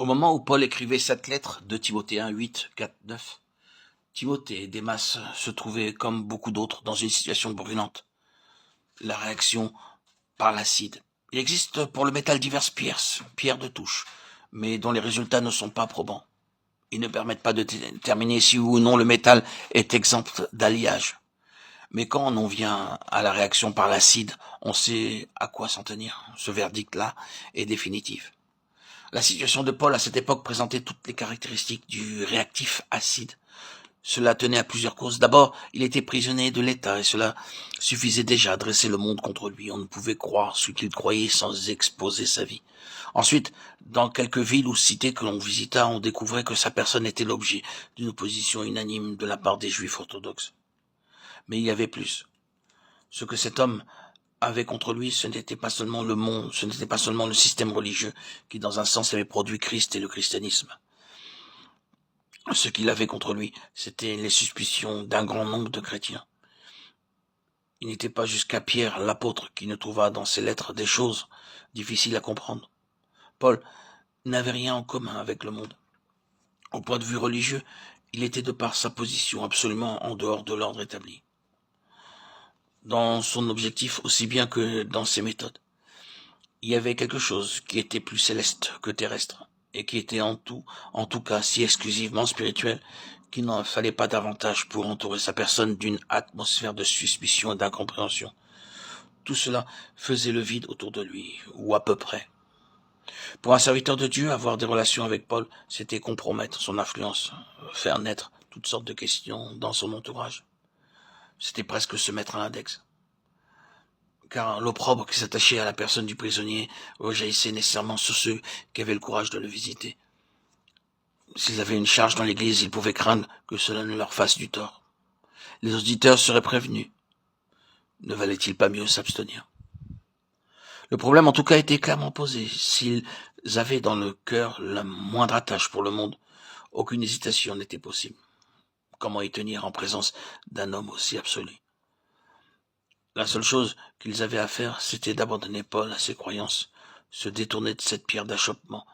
Au moment où Paul écrivait cette lettre de Timothée 1, 8, 4, 9, Timothée et Démas se trouvaient, comme beaucoup d'autres, dans une situation brûlante. La réaction par l'acide. Il existe pour le métal diverses pierres de touche, mais dont les résultats ne sont pas probants. Ils ne permettent pas de déterminer si oui ou non le métal est exempt d'alliage. Mais quand on en vient à la réaction par l'acide, on sait à quoi s'en tenir. Ce verdict-là est définitif. La situation de Paul à cette époque présentait toutes les caractéristiques du réactif acide. Cela tenait à plusieurs causes. D'abord, il était prisonnier de l'État et cela suffisait déjà à dresser le monde contre lui. On ne pouvait croire ce qu'il croyait sans exposer sa vie. Ensuite, dans quelques villes ou cités que l'on visita, on découvrait que sa personne était l'objet d'une opposition unanime de la part des Juifs orthodoxes. Mais il y avait plus. Ce que cet homme avait contre lui, ce n'était pas seulement le monde, ce n'était pas seulement le système religieux qui, dans un sens, avait produit Christ et le christianisme. Ce qu'il avait contre lui, c'était les suspicions d'un grand nombre de chrétiens. Il n'était pas jusqu'à Pierre, l'apôtre, qui ne trouva dans ses lettres des choses difficiles à comprendre. Paul n'avait rien en commun avec le monde. Au point de vue religieux, il était de par sa position absolument en dehors de l'ordre établi. Dans son objectif aussi bien que dans ses méthodes. Il y avait quelque chose qui était plus céleste que terrestre, et qui était en tout cas si exclusivement spirituel, qu'il n'en fallait pas davantage pour entourer sa personne d'une atmosphère de suspicion et d'incompréhension. Tout cela faisait le vide autour de lui, ou à peu près. Pour un serviteur de Dieu, avoir des relations avec Paul, c'était compromettre son influence, faire naître toutes sortes de questions dans son entourage. C'était presque se mettre à l'index. Car l'opprobre qui s'attachait à la personne du prisonnier rejaillissait nécessairement sur ceux qui avaient le courage de le visiter. S'ils avaient une charge dans l'église, ils pouvaient craindre que cela ne leur fasse du tort. Les auditeurs seraient prévenus. Ne valait-il pas mieux s'abstenir? Le problème en tout cas était clairement posé. S'ils avaient dans le cœur la moindre attache pour le monde, aucune hésitation n'était possible. Comment y tenir en présence d'un homme aussi absolu? La seule chose qu'ils avaient à faire, c'était d'abandonner Paul à ses croyances, se détourner de cette pierre d'achoppement,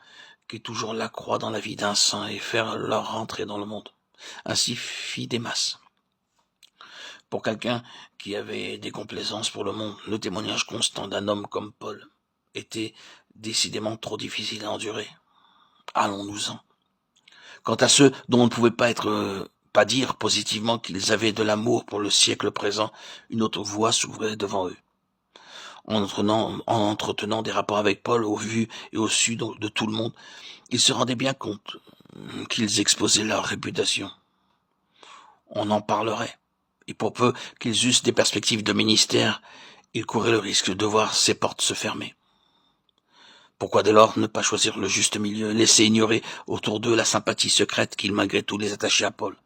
qui est toujours la croix dans la vie d'un saint, et faire leur rentrée dans le monde. Ainsi fit Démas. Pour quelqu'un qui avait des complaisances pour le monde, le témoignage constant d'un homme comme Paul était décidément trop difficile à endurer. Allons-nous-en. Quant à ceux dont on ne pouvait pas dire positivement qu'ils avaient de l'amour pour le siècle présent, une autre voie s'ouvrait devant eux. En entretenant des rapports avec Paul au vu et au su de tout le monde, ils se rendaient bien compte qu'ils exposaient leur réputation. On en parlerait, et pour peu qu'ils eussent des perspectives de ministère, ils couraient le risque de voir ces portes se fermer. Pourquoi dès lors ne pas choisir le juste milieu, laisser ignorer autour d'eux la sympathie secrète qu'ils malgré tout les attachait à Paul?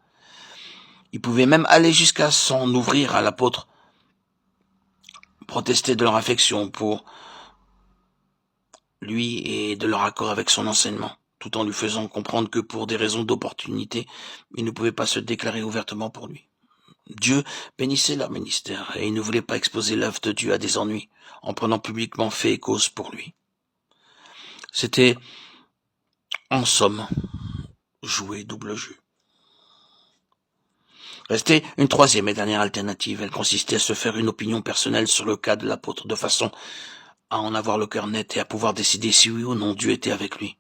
Ils pouvaient même aller jusqu'à s'en ouvrir à l'apôtre, protester de leur affection pour lui et de leur accord avec son enseignement, tout en lui faisant comprendre que pour des raisons d'opportunité, ils ne pouvaient pas se déclarer ouvertement pour lui. Dieu bénissait leur ministère et ils ne voulaient pas exposer l'œuvre de Dieu à des ennuis en prenant publiquement fait et cause pour lui. C'était, en somme, jouer double jeu. Restait une troisième et dernière alternative. Elle consistait à se faire une opinion personnelle sur le cas de l'apôtre de façon à en avoir le cœur net et à pouvoir décider si oui ou non Dieu était avec lui.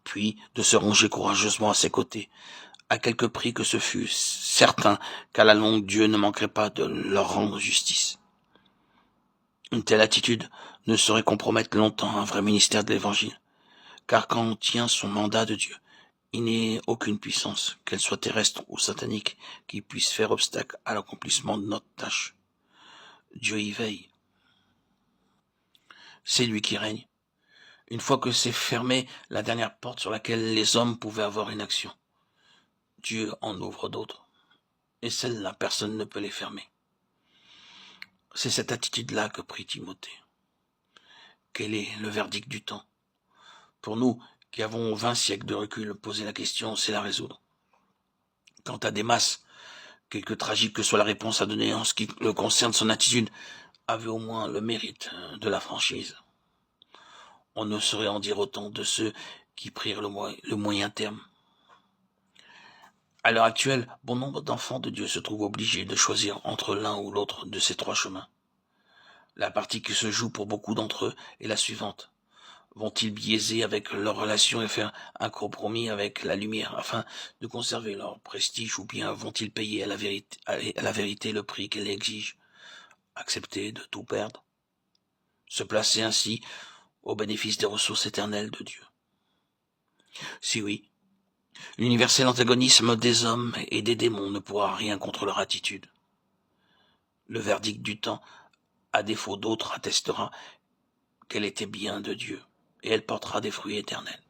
Puis de se ranger courageusement à ses côtés, à quelque prix que ce fût, certain qu'à la longue Dieu ne manquerait pas de leur rendre justice. Une telle attitude ne saurait compromettre longtemps un vrai ministère de l'Évangile, car quand on tient son mandat de Dieu, il n'est aucune puissance, qu'elle soit terrestre ou satanique, qui puisse faire obstacle à l'accomplissement de notre tâche. Dieu y veille. C'est lui qui règne. Une fois que c'est fermé la dernière porte sur laquelle les hommes pouvaient avoir une action, Dieu en ouvre d'autres, et celles-là, personne ne peut les fermer. C'est cette attitude-là que prit Timothée. Quel est le verdict du temps? Pour nous, qui avons 20 siècles de recul, poser la question, c'est la résoudre. Quant à Démas, quelque tragique que soit la réponse à donner en ce qui le concerne, son attitude avait au moins le mérite de la franchise. On ne saurait en dire autant de ceux qui prirent le moyen terme. À l'heure actuelle, bon nombre d'enfants de Dieu se trouvent obligés de choisir entre l'un ou l'autre de ces trois chemins. La partie qui se joue pour beaucoup d'entre eux est la suivante. Vont-ils biaiser avec leur relation et faire un compromis avec la lumière afin de conserver leur prestige, ou bien vont-ils payer à la vérité le prix qu'elle exige, accepter de tout perdre, se placer ainsi au bénéfice des ressources éternelles de Dieu? Si oui, l'universel antagonisme des hommes et des démons ne pourra rien contre leur attitude. Le verdict du temps, à défaut d'autre, attestera qu'elle était bien de Dieu, et elle portera des fruits éternels.